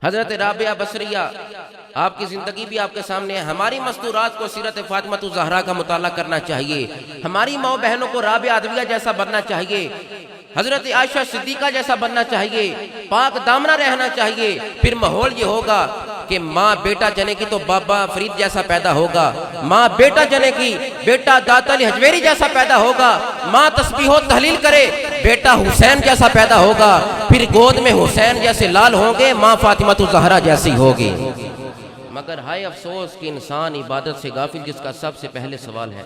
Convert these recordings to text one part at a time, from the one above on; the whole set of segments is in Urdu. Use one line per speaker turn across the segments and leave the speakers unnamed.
حضرت رابعہ بصریہ آپ کی زندگی بھی آپ کے سامنے ہے. ہماری مستورات کو سیرت فاطمہ الزہرا کا مطالعہ کرنا چاہیے. ہماری ماں بہنوں کو رابعہ ادویہ جیسا بننا چاہیے، حضرت عائشہ صدیقہ جیسا بننا چاہیے، پاک دامنہ رہنا چاہیے. پھر ماحول یہ ہوگا کہ ماں بیٹا جنے کی تو بابا فرید جیسا پیدا ہوگا، ماں بیٹا جنے کی بیٹا داتا علی حجویری جیسا پیدا ہوگا، ماں تسبیح و تحلیل کرے بیٹا حسین جیسا پیدا ہوگا، پھر گود میں حسین جیسے لال ہوں گے، ماں فاطمہ الزہرا جیسی ہوگی. مگر ہائے افسوس کہ انسان عبادت سے غافل، جس کا سب سے پہلے سوال ہے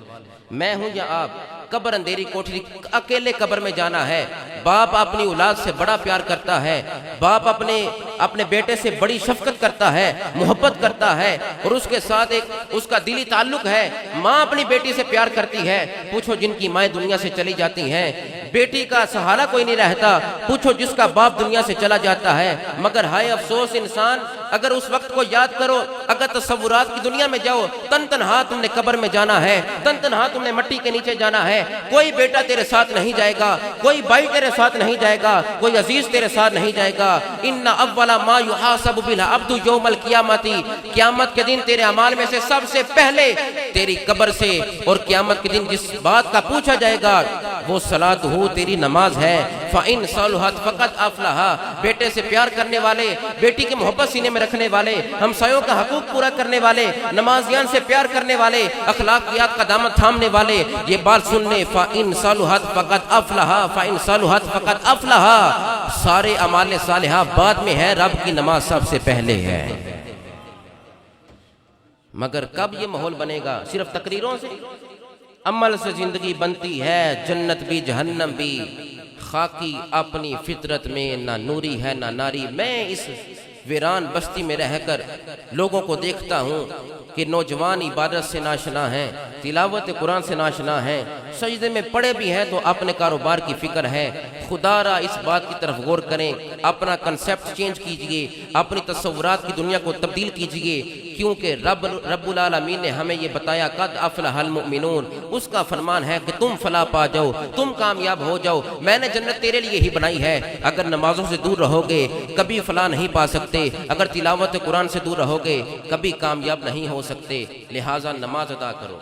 میں ہوں یا آپ. قبر اندھیری کوٹھری، اکیلے قبر میں جانا ہے. باپ اپنی اولاد سے بڑا پیار کرتا ہے، باپ اپنے بیٹے سے بڑی شفقت کرتا ہے، محبت کرتا ہے، اور اس کے ساتھ ایک اس کا دلی تعلق ہے. ماں اپنی بیٹی سے پیار کرتی ہے. پوچھو جن کی مائیں دنیا سے چلی جاتی ہیں، بیٹی کا سہارا کوئی نہیں رہتا. پوچھو جس کا باپ دنیا سے چلا جاتا ہے. مگر ہائے افسوس انسان، اگر اس وقت کو یاد کرو، اگر تصورات کی دنیا میں جاؤ، تن تنہا تم نے قبر میں جانا ہے، تن تنہا تم نے مٹی کے نیچے جانا ہے. کوئی بیٹا تیرے ساتھ نہیں جائے گا، کوئی بھائی تیرے ساتھ نہیں جائے گا، کوئی عزیز تیرے ساتھ نہیں جائے گا. ان اول ما یحاسب بالعبد یوم القیامت، قیامت کے دن تیرے اعمال میں سے سب سے پہلے تیری قبر سے اور قیامت کے دن جس بات کا پوچھا جائے گا وہ صلاۃ ہو، تیری نماز ہے. فإن صلحت فقد افلح. بیٹے سے پیار کرنے والے، بیٹی کی محبت سینے میں رکھنے والے، ہمسایوں کا حقوق پورا کرنے والے، نمازیان سے پیار کرنے والے، اخلاقیات کا دامن تھامنے والے، یہ بات سن لے. فإن صلحت فقد افلح، فإن صلحت فقد افلح. سارے اعمال صالحہ بعد میں ہے، رب کی نماز سب سے پہلے ہے. مگر کب یہ ماحول بنے گا؟ صرف تقریروں سے؟ عمل سے زندگی بنتی ہے، جنت بھی جہنم بھی. خاکی اپنی فطرت میں نہ نوری ہے نہ ناری. میں اس ویران بستی میں رہ کر لوگوں کو دیکھتا ہوں کہ نوجوان عبادت سے ناشنا ہیں، تلاوت قرآن سے ناشنا ہیں، سجدے میں پڑے بھی ہیں تو اپنے کاروبار کی فکر ہے. خدا را اس بات کی طرف غور کریں، اپنا کنسیپٹ چینج کیجئے، اپنی تصورات کی دنیا کو تبدیل کیجئے. کیونکہ رب العالمین نے ہمیں یہ بتایا قد افلح المؤمنون. اس کا فرمان ہے کہ تم فلاح پا جاؤ، تم کامیاب ہو جاؤ. میں نے جنت تیرے لیے ہی بنائی ہے. اگر نمازوں سے دور رہو گے کبھی فلاح نہیں پا سکتے، اگر تلاوت قرآن سے دور رہو گے کبھی کامیاب نہیں ہو سکتے. لہٰذا نماز ادا کرو.